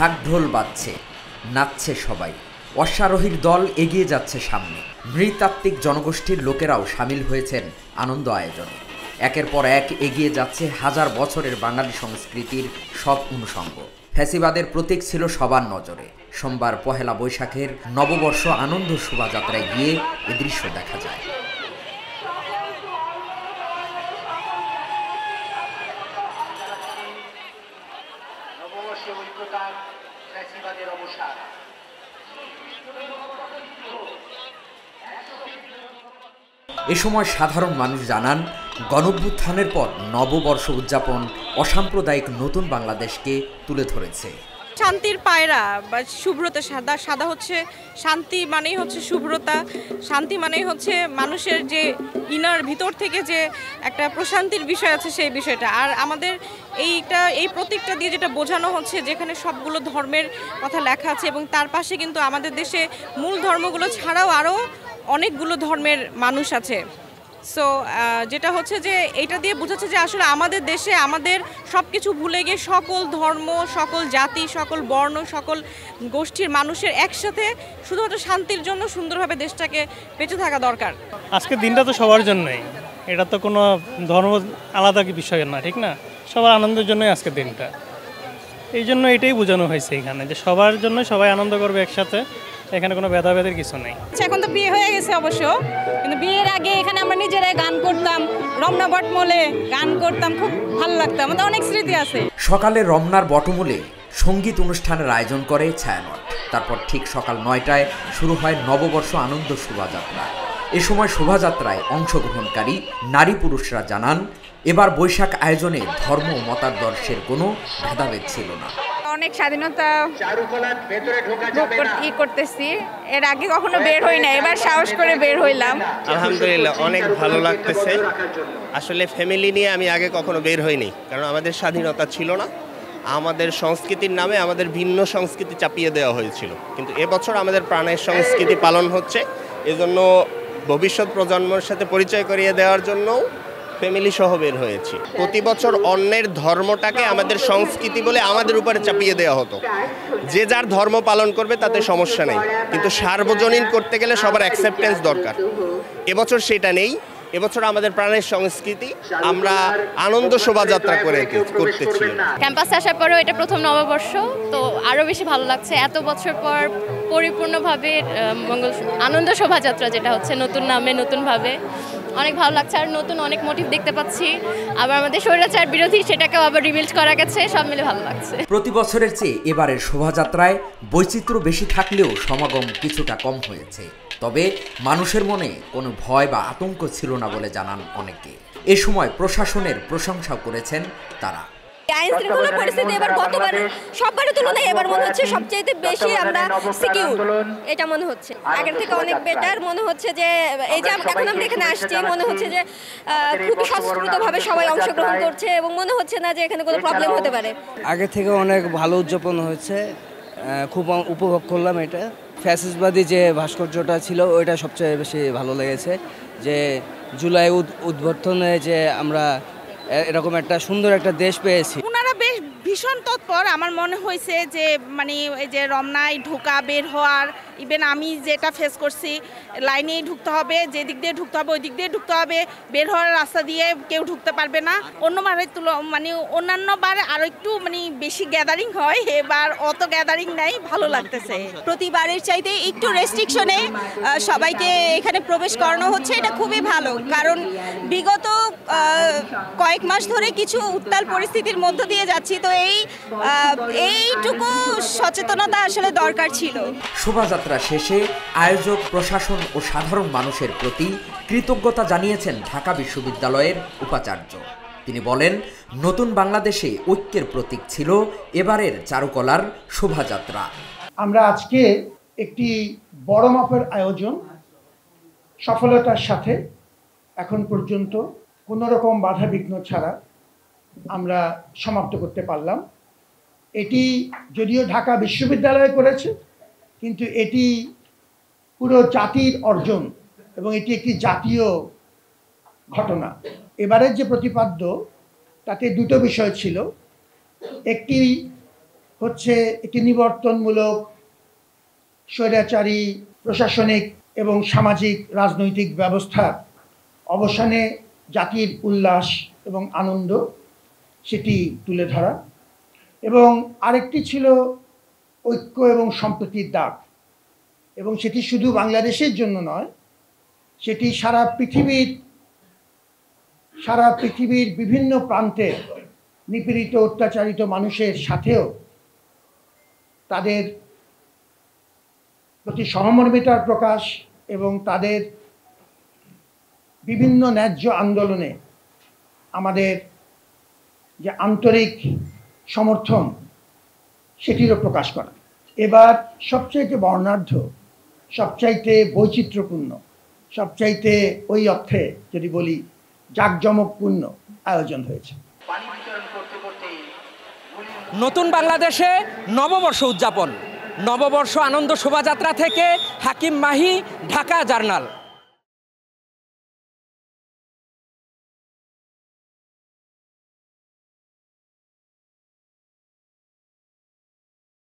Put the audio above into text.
ঢাকঢোল বাজছে, নাচছে সবাই। অশ্বারোহীর দল এগিয়ে যাচ্ছে সামনে। নৃতাত্ত্বিক জনগোষ্ঠীর লোকেরাও সামিল হয়েছেন আনন্দ আয়োজনে। একের পর এক এগিয়ে যাচ্ছে হাজার বছরের বাঙালি সংস্কৃতির সব অনুষঙ্গ। ফ্যাসিবাদের প্রতীক ছিল সবার নজরে। সোমবার পহেলা বৈশাখের নববর্ষ আনন্দ শোভাযাত্রায় গিয়ে এ দৃশ্য দেখা যায়। এ সময় সাধারণ মানুষ জানান, গণঅভ্যুত্থানের পর নববর্ষ উদযাপন অসাম্প্রদায়িক নতুন বাংলাদেশকে তুলে ধরেছে। শান্তির পায়রা বা শুভ্রতা, সাদা সাদা হচ্ছে শান্তি, মানেই হচ্ছে শুভ্রতা। শান্তি মানেই হচ্ছে মানুষের যে ইনার ভিতর থেকে যে একটা প্রশান্তির বিষয় আছে, সেই বিষয়টা। আর আমাদের এই প্রতীকটা দিয়ে যেটা বোঝানো হচ্ছে, যেখানে সবগুলো ধর্মের কথা লেখা আছে এবং তার পাশে কিন্তু আমাদের দেশে মূল ধর্মগুলো ছাড়াও আরও অনেকগুলো ধর্মের মানুষ আছে। সো যেটা হচ্ছে যে এটা দিয়ে বোঝাচ্ছে যে আসলে আমাদের দেশে আমাদের সব কিছু ভুলে গিয়ে সকল ধর্ম, সকল জাতি, সকল বর্ণ, সকল গোষ্ঠীর মানুষের একসাথে শুধুমাত্র শান্তির জন্য সুন্দরভাবে দেশটাকে বেঁচে থাকা দরকার। আজকের দিনটা তো সবার জন্যই, এটা তো কোনো ধর্ম আলাদা বিষয় না, ঠিক না? সবার আনন্দের জন্যই আজকের দিনটা। এই জন্য এটাই বোঝানো হয়েছে এখানে, যে সবার জন্য সবাই আনন্দ করবে একসাথে, এখানে কোনো ভেদাভেদের কিছু নেই। এখন তো বিয়ে হয়ে গেছে অবশ্য, কিন্তু বিয়ের আগে এখানে আমরা নিজেরাই গান করতাম, রমনা বটমূলে গান করতাম, খুব ভালো লাগতো, আমাদের অনেক স্মৃতি আছে। সকালে রমনার বটমূলে সঙ্গীত অনুষ্ঠানের আয়োজন করে ছায়ানট। তারপর ঠিক সকাল 9টায় শুরু হয় নববর্ষ আনন্দ শোভাযাত্রা। এ সময় শোভাযাত্রায় অংশগ্রহণকারী নারী পুরুষরা জানান, এবার বৈশাখ আয়োজনে ধর্ম ও মতাদর্শের কোনো ভেদাভেদ ছিল না। অনেক স্বাধীনতা করতেছি, এর আগে কখনো বের হই না, এবার সাহস করে বের হইলাম। আলহামদুলিল্লাহ, অনেক ভালো লাগতেছে। আসলে ফ্যামিলি নিয়ে আমি আগে কখনো বের হইনি, কারণ আমাদের স্বাধীনতা ছিল না। আমাদের সংস্কৃতির নামে আমাদের ভিন্ন সংস্কৃতি চাপিয়ে দেওয়া হয়েছিল, কিন্তু এবছর আমাদের প্রাণের সংস্কৃতি পালন হচ্ছে। এজন্য ভবিষ্যৎ প্রজন্মের সাথে পরিচয় করিয়ে দেওয়ার জন্য ফ্যামিলি সহ বের হয়েছি। প্রতি বছর অন্যের ধর্মটাকে আমাদের সংস্কৃতি বলে আমাদের উপরে চাপিয়ে দেওয়া হতো। যে যার ধর্ম পালন করবে তাতে সমস্যা নেই, কিন্তু সার্বজনীন করতে গেলে সবার অ্যাকসেপ্টেন্স দরকার। এবছর সেটা নেই। এবছর আমাদের প্রাণের সংস্কৃতি আমরা আনন্দ শোভাযাত্রা করতেছি। ক্যাম্পাসে আসার পরেও এটা প্রথম নববর্ষ, তো আরও বেশি ভালো লাগছে। এত বছর পর পরিপূর্ণভাবে আনন্দ শোভাযাত্রা যেটা হচ্ছে, নতুন নামে নতুনভাবে, অনেক ভালো লাগছে। আর নতুন অনেক মোটিভ দেখতে পাচ্ছি, আবার আমাদের স্বৈরাচার বিরোধী সেটাকেও আবার রিবিল্ড করা গেছে, সব মিলে ভালো লাগছে। প্রতি বছরের চেয়ে এবারের শোভাযাত্রায় বৈচিত্র্য বেশি থাকলেও সমাগম কিছুটা কম হয়েছে। তবে মানুষের মনে কোনো ভয় বা আতঙ্ক ছিল না বলে জানান অনেকে। এ সময় প্রশাসনের প্রশংসাও করেছেন তারা। আইন শৃঙ্খলা পরিস্থিতি এবার গতবার সববারের তুলনায় এবার মনে হচ্ছে সবচেয়ে বেশি আমরা সিকিউর, এটা মনে হচ্ছে আগের থেকে অনেক বেটার মনে হচ্ছে। যে এই যে এখন আমরা এখানে আসছি, মনে হচ্ছে যে খুবই স্বতঃস্ফূর্তভাবে সবাই অংশগ্রহণ করছে এবং মনে হচ্ছে না যে এখানে কোনো প্রবলেম হতে পারে। আগে থেকে অনেক ভালো উদযাপন হয়েছে, খুব উপভোগ করলাম এটা। ফ্যাসিসবাদী যে ভাস্কর্যটা ছিল ওইটা সবচেয়ে বেশি ভালো লেগেছে, যে জুলাই উদ্বোধনে যে আমরা এরকম একটা সুন্দর একটা দেশ পেয়েছি। ওনারা বেশ ভীষণ তৎপর। আমার মনে হয়েছে যে মানে এই যে রমনায় ঢোকা বের হওয়ার, ইভেন আমি যেটা ফেস করছি, লাইনেই ঢুকতে হবে, যে দিক দিয়ে ঢুকতে হবে ওই দিক দিয়ে ঢুকতে হবে, বের হওয়ার রাস্তা দিয়ে কেউ ঢুকতে পারবে না। অন্যবারের মানে অন্যান্য বার আরও একটু মানে বেশি গ্যাদারিং হয়, এবার অত গ্যাদারিং নাই, ভালো লাগতেছে। প্রতিবারের চাইতে একটু রেস্ট্রিকশনে সবাইকে এখানে প্রবেশ করানো হচ্ছে, এটা খুবই ভালো। কারণ বিগত কয়েক মাস ধরে কিছু উত্তাল পরিস্থিতির মধ্য দিয়ে যাচ্ছি, তো এইটুকু সচেতনতা আসলে দরকার ছিল। শোভাযাত্রা শেষে আয়োজক, প্রশাসন ও সাধারণ মানুষের প্রতি কৃতজ্ঞতা জানিয়েছেন ঢাকা বিশ্ববিদ্যালয়ের উপাচার্য। তিনি বলেন, নতুন বাংলাদেশে ঐক্যের প্রতীক ছিল এবারের চারুকলার শোভাযাত্রা। আমরা আজকে একটি বড় মাপের আয়োজন সফলতার সাথে এখন পর্যন্ত কোনো রকম বাধা বিঘ্ন ছাড়া আমরা সমাপ্ত করতে পারলাম। এটি যদিও ঢাকা বিশ্ববিদ্যালয় করেছে, কিন্তু এটি পুরো জাতির অর্জন এবং এটি একটি জাতীয় ঘটনা। এবারের যে প্রতিপাদ্য তাতে দুটো বিষয় ছিল। একটি হচ্ছে একটি নিবর্তনমূলক স্বৈরাচারী প্রশাসনিক এবং সামাজিক রাজনৈতিক ব্যবস্থার অবসানে জাতির উল্লাস এবং আনন্দ সেটি তুলে ধরা, এবং আরেকটি ছিল ঐক্য এবং সম্প্রীতির ডাক, এবং সেটি শুধু বাংলাদেশের জন্য নয়, সেটি সারা পৃথিবীর বিভিন্ন প্রান্তে নিপীড়িত অত্যাচারিত মানুষের সাথেও তাদের প্রতি সহমর্মিতার প্রকাশ এবং তাদের বিভিন্ন ন্যায্য আন্দোলনে আমাদের যে আন্তরিক সমর্থন সেটিরও প্রকাশ করা। এবার সবচাইতে বর্ণাঢ্য, সবচাইতে বৈচিত্র্যপূর্ণ, সবচাইতে ওই অর্থে যদি বলি জাঁকজমকপূর্ণ আয়োজন হয়েছে। নতুন বাংলাদেশে নববর্ষ উদযাপন, নববর্ষ আনন্দ শোভাযাত্রা থেকে হাকিম মাহি, ঢাকা জার্নাল।